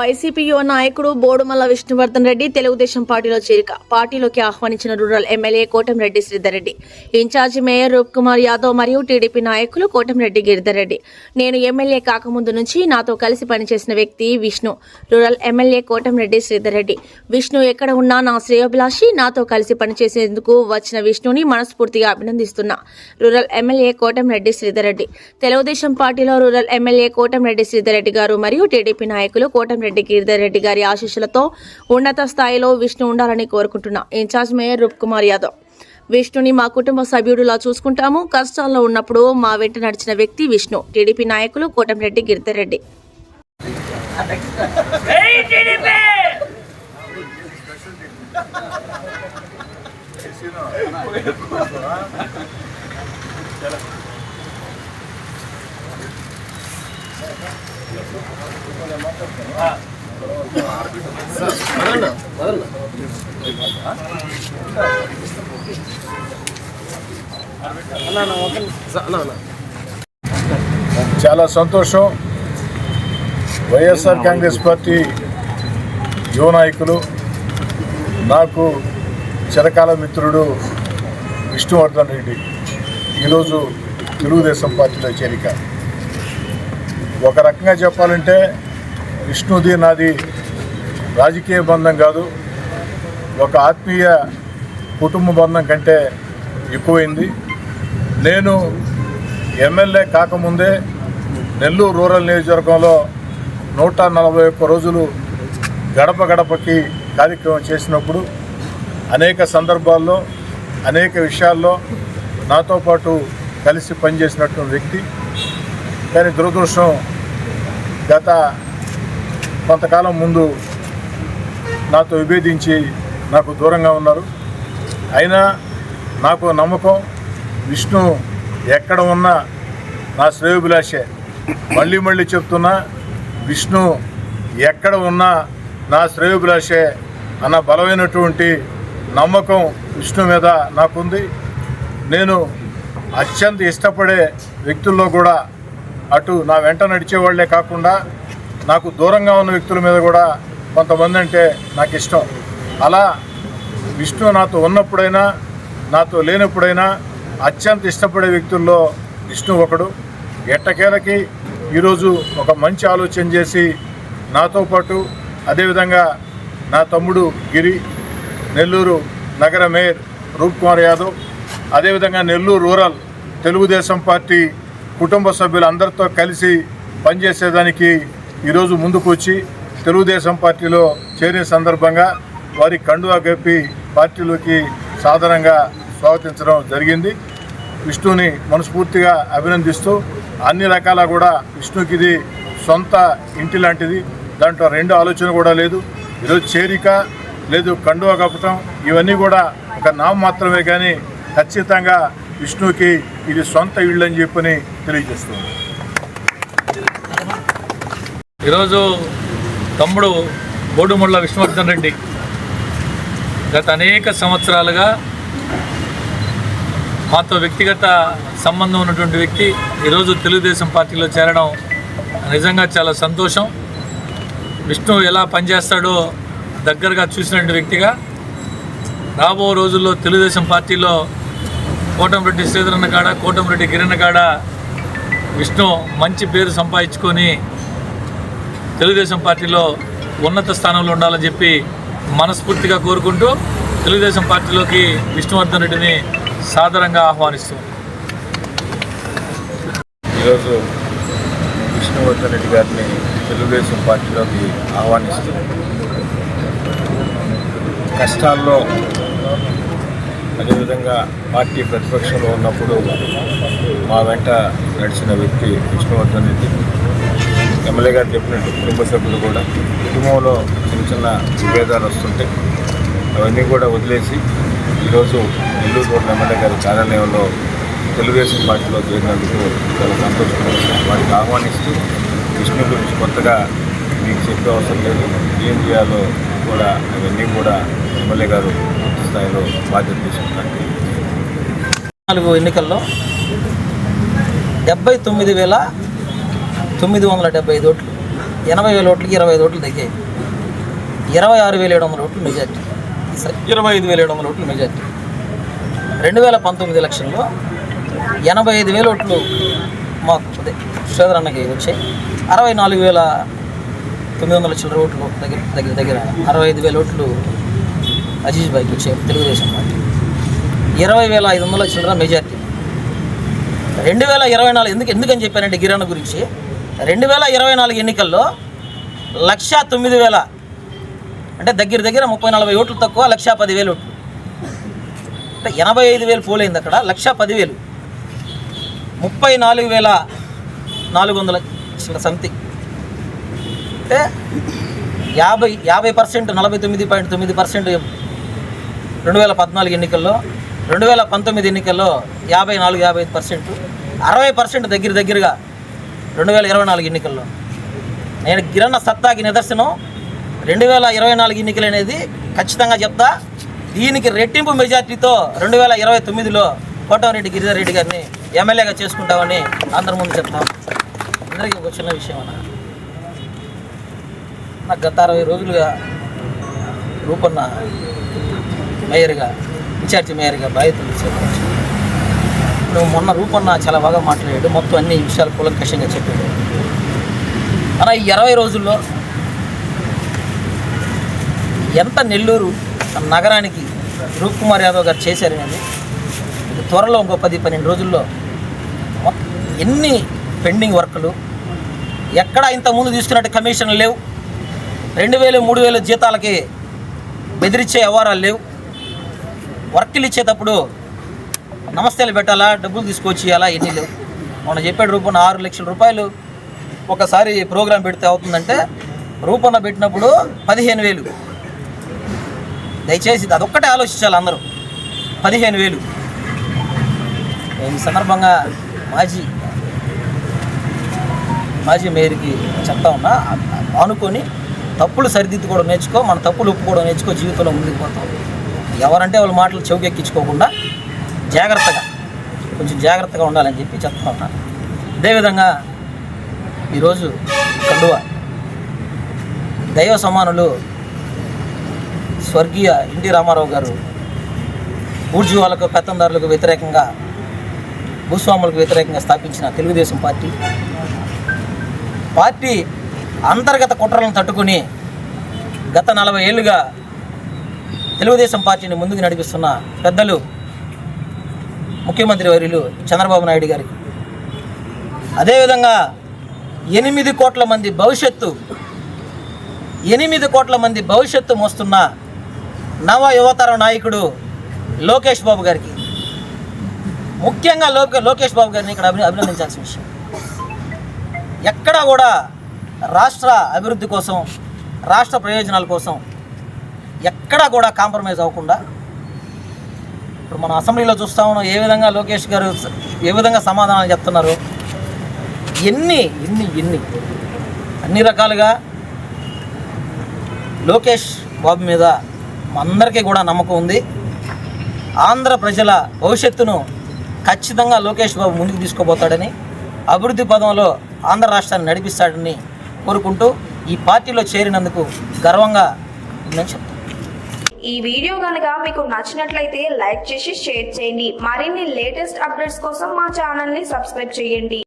YCP యువ నాయకుడు బోడుమల్ల విష్ణువర్ధన్ రెడ్డి తెలుగుదేశం పార్టీలో చేరిక. పార్టీలోకి ఆహ్వానించిన rural MLA Kotamreddy Sridhar Reddy, in charge mayor Roop Kumar Yadav మరియు టీడీపీ నాయకులు కోటంరెడ్డి గిరిధర్ రెడ్డి. నేను ఎమ్మెల్యే కాకముందు నుంచి నాతో కలిసి పనిచేసిన వ్యక్తి విష్ణు. Rural MLA Kotamreddy Sridhar Reddy. విష్ణు ఎక్కడ ఉన్నా నా శ్రేయోభిలాషి. నాతో కలిసి పనిచేసేందుకు వచ్చిన విష్ణుని మనస్ఫూర్తిగా అభినందిస్తున్నా. Rural MLA Kotamreddy Sridhar Reddy. తెలుగుదేశం పార్టీలో రూరల్ ఎమ్మెల్యే కోటంరెడ్డి శ్రీధర్ రెడ్డి గారు మరియు టీడీపీ నాయకులు కోటంరెడ్డి గిరిధర్ రెడ్డి గారి ఆశీస్సులతో ఉన్నత స్థాయిలో విష్ణు ఉండాలని కోరుకుంటున్నా. Incharge mayor Roop Kumar Yadav. విష్ణుని మా కుటుంబ సభ్యుడులా చూసుకుంటాము. కష్టాల్లో ఉన్నప్పుడు మా వెంట నడిచిన వ్యక్తి విష్ణు. టీడీపీ నాయకులు కోటంరెడ్డి గిరిధర్ రెడ్డి. చాలా సంతోషం. వైఎస్ఆర్ కాంగ్రెస్ పార్టీ యువ నాయకులు, నాకు చిరకాల మిత్రుడు విష్ణువర్ధన్ రెడ్డి ఈరోజు తెలుగుదేశం పార్టీలో చేరిక. ఒక రకంగా చెప్పాలంటే విష్ణుది నాది రాజకీయ బంధం కాదు, ఒక ఆత్మీయ కుటుంబ బంధం కంటే ఎక్కువైంది. నేను ఎమ్మెల్యే కాకముందే నెల్లూరు రూరల్ నియోజకవర్గంలో 141 రోజులు గడప గడపకి కార్యక్రమం చేసినప్పుడు అనేక సందర్భాల్లో అనేక విషయాల్లో నాతో పాటు కలిసి పనిచేసినటువంటి వ్యక్తి. కానీ దురదృష్టం, గత కొంతకాలం ముందు నాతో విభేదించి నాకు దూరంగా ఉన్నారు. అయినా నాకు నమ్మకం, విష్ణు ఎక్కడ ఉన్నా నా శ్రేయోభిలాషే. మళ్ళీ మళ్ళీ చెప్తున్నా, విష్ణు ఎక్కడ ఉన్నా నా శ్రేయోభిలాషే అన్న బలమైనటువంటి నమ్మకం విష్ణు మీద నాకుంది. నేను అత్యంత ఇష్టపడే వ్యక్తుల్లో కూడా అటు నా వెంట నడిచేవాళ్లే కాకుండా నాకు దూరంగా ఉన్న వ్యక్తుల మీద కూడా కొంతమంది అంటే నాకు ఇష్టం. అలా విష్ణు నాతో ఉన్నప్పుడైనా నాతో లేనప్పుడైనా అత్యంత ఇష్టపడే వ్యక్తుల్లో విష్ణు ఒకడు. ఎట్టకేలకి ఈరోజు ఒక మంచి ఆలోచన చేసి నాతో పాటు, అదేవిధంగా నా తమ్ముడు గిరి, నెల్లూరు నగర మేయర్ రూప్ కుమార్ యాదవ్, అదేవిధంగా నెల్లూరు రూరల్ తెలుగుదేశం పార్టీ కుటుంబ సభ్యులందరితో కలిసి పనిచేసేదానికి ఈరోజు ముందుకు వచ్చి తెలుగుదేశం పార్టీలో చేరిన సందర్భంగా వారి కండువా కప్పి పార్టీలోకి సాధారణంగా స్వాగతించడం జరిగింది. విష్ణుని మనస్ఫూర్తిగా అభినందిస్తూ, అన్ని రకాల కూడా విష్ణుకి ఇది సొంత ఇంటి లాంటిది, దాంట్లో రెండు ఆలోచన కూడా లేదు. ఈరోజు చేరిక లేదు, కండువా కప్పటం ఇవన్నీ కూడా ఒక నామం మాత్రమే, కానీ ఖచ్చితంగా విష్ణుకి ఇది సొంత ఇళ్ళు అని చెప్పని తెలియజేస్తుంది. ఈరోజు తమ్ముడు బోడుమల్ల విష్ణువర్ధన్ రెడ్డి గత అనేక సంవత్సరాలుగా మాతో వ్యక్తిగత సంబంధం ఉన్నటువంటి వ్యక్తి ఈరోజు తెలుగుదేశం పార్టీలో చేరడం నిజంగా చాలా సంతోషం. విష్ణు ఎలా పనిచేస్తాడో దగ్గరగా చూసినటువంటి వ్యక్తిగా రాబో రోజుల్లో తెలుగుదేశం పార్టీలో కోటంరెడ్డి శ్రీధరన్న కాడ, కోటంరెడ్డి గిరన్న కాడ విష్ణు మంచి పేరు సంపాదించుకొని తెలుగుదేశం పార్టీలో ఉన్నత స్థానంలో ఉండాలని చెప్పి మనస్ఫూర్తిగా కోరుకుంటూ తెలుగుదేశం పార్టీలోకి విష్ణువర్ధన్ రెడ్డిని సాదరంగా ఆహ్వానిస్తాం. ఈరోజు విష్ణువర్ధన్ రెడ్డి గారిని తెలుగుదేశం పార్టీలోకి ఆహ్వానిస్తూ, కష్టాల్లో అదేవిధంగా పార్టీ ప్రతిపక్షంలో ఉన్నప్పుడు మా వెంట నడిచిన వ్యక్తి విష్ణువర్ధన్ రెడ్డి. ఎమ్మెల్యే గారు చెప్పినట్టు కుటుంబ సభ్యులు కూడా కుటుంబంలో చిన్న చిన్న విభేదాలు వస్తుంటే అవన్నీ కూడా వదిలేసి ఈరోజు నెల్లూరు రోడ్డు ఎమ్మెల్యే గారి కార్యాలయంలో తెలుగుదేశం పార్టీలో చేరినందుకు చాలా సంతోషంగా వారికి ఆహ్వానిస్తూ, విష్ణు గురించి కొత్తగా మీకు చెప్పే అవసరం లేదు, ఏం చేయాలో కూడా అవన్నీ కూడా ఎమ్మెల్యే గారు పూర్తి స్థాయిలో బాధ్యత తీసుకుంటారు. 4 ఎన్నికల్లో 79,975 ఓట్లు 80,000 ఓట్లకి 25 ఓట్లు తగ్గాయి. 26,700 ఓట్లు మెజార్టీ, 25,700 ఓట్లు మెజార్టీ. 2019 ఎలక్షన్లో 85,000 ఓట్లు మాకు అదే శ్రీధర్ అన్నకి వచ్చాయి. 64,900 చిల్లర ఓట్లు దగ్గర 65,000 ఓట్లు అజీజ్ భాయ్కి వచ్చాయి తెలుగుదేశం పార్టీ. 20,500 చిల్లర మెజార్టీ. 2024 ఎందుకని చెప్పానంటే గిరన్న గురించి, 2024 ఎన్నికల్లో 1,09,000 అంటే దగ్గర 30-40 ఓట్లు తక్కువ, 1,10,000 ఓట్లు అంటే 85,000 పోలైంది అక్కడ. 1,10,000 34,400 సంథింగ్ అంటే 50% 49.9% 2014 ఎన్నికల్లో. 2019 ఎన్నికల్లో 54-55%, 60% దగ్గరగా 2024 ఎన్నికల్లో. నేను గిరన్న సత్తాకి నిదర్శనం 2024 ఎన్నికలు అనేది ఖచ్చితంగా చెప్తా. దీనికి రెట్టింపు మెజార్టీతో 2029లో కోటమిరెడ్డి గిరిధర్ రెడ్డి గారిని ఎమ్మెల్యేగా చేసుకుంటామని అందరి ముందు చెప్తాం. అందరికీ ఒక చిన్న విషయం అన్న, నాకు గత 60 రోజులుగా రూపన్న మేయర్గా, ఇన్ఛార్జి మేయర్గా బాధ్యతలు తీసుకోవచ్చు. నువ్వు మొన్న రూపన్న చాలా బాగా మాట్లాడాడు, మొత్తం అన్ని విషయాలు కూలంకషంగా చెప్పాడు. అలా ఈ 20 రోజుల్లో ఎంత నెల్లూరు నగరానికి రూప్ కుమార్ యాదవ్ గారు చేశారనేది త్వరలో ఇంకో 10-12 రోజుల్లో ఎన్ని పెండింగ్ వర్కులు, ఎక్కడ ఇంతకుముందు తీసుకున్నట్టు కమిషన్లు లేవు, 2,000-3,000 జీతాలకి బెదిరించే వ్యవహారాలు లేవు, వర్కులు ఇచ్చేటప్పుడు నమస్తేలు పెట్టాలా, డబ్బులు తీసుకొచ్చి ఇవ్వాలా, ఎన్ని లేవు. మొన్న చెప్పాడు రూపన్న 6 లక్షల రూపాయలు ఒకసారి ప్రోగ్రాం పెడితే అవుతుందంటే, రూపన్న పెట్టినప్పుడు 15,000. దయచేసి అదొక్కటే ఆలోచించాలి అందరూ. 15,000. నేను ఈ సందర్భంగా మాజీ మేయర్కి చెప్తా ఉన్నా, అనుకొని తప్పులు సరిదిద్దుకోవడం నేర్చుకో, మన తప్పులు ఒప్పుకోవడం నేర్చుకో, జీవితంలో ముందుకు పోతాం. ఎవరంటే వాళ్ళ మాటలు చెవికెక్కించుకోకుండా కొంచెం జాగ్రత్తగా ఉండాలని చెప్పి చెప్తా ఉన్నా. అదేవిధంగా ఈరోజు కండువా దైవ సమానులు స్వర్గీయ ఎన్టీ రామారావు గారు ఊర్జీవాలకు, పెత్తందారులకు వ్యతిరేకంగా, భూస్వాములకు వ్యతిరేకంగా స్థాపించిన తెలుగుదేశం పార్టీ అంతర్గత కుట్రలను తట్టుకుని గత 40 ఏళ్ళుగా తెలుగుదేశం పార్టీని ముందుకు నడిపిస్తున్న పెద్దలు ముఖ్యమంత్రి వర్యులు చంద్రబాబు నాయుడు గారికి, అదేవిధంగా 8 కోట్ల మంది భవిష్యత్తు మోస్తున్న నవ యువతర నాయకుడు లోకేష్ బాబు గారికి, ముఖ్యంగా లోకేష్ బాబు గారిని ఇక్కడ అభినందించాల్సిన విషయం. ఎక్కడా కూడా రాష్ట్ర అభివృద్ధి కోసం, రాష్ట్ర ప్రయోజనాల కోసం ఎక్కడా కూడా కాంప్రమైజ్ అవ్వకుండా, ఇప్పుడు మనం అసెంబ్లీలో చూస్తా ఉన్నాం ఏ విధంగా లోకేష్ గారు ఏ విధంగా సమాధానాలు చెప్తున్నారు. ఎన్ని అన్ని రకాలుగా లోకేష్ బాబు మీద అందరికీ కూడా నమ్మకం ఉంది. ఆంధ్ర ప్రజల భవిష్యత్తును ఖచ్చితంగా లోకేష్ బాబు ముందుకు తీసుకుపోతాడని, అభివృద్ధి పదంలో ఆంధ్ర రాష్ట్రాన్ని నడిపిస్తాడని కోరుకుంటూ ఈ పార్టీలో చేరినందుకు గర్వంగా ఉందని చెప్తాను. ఈ వీడియో కనుక మీకు నచ్చినట్లయితే లైక్ చేసి షేర్ చేయండి. మరిన్ని లేటెస్ట్ అప్డేట్స్ కోసం మా ఛానల్ ని సబ్స్క్రైబ్ చేయండి.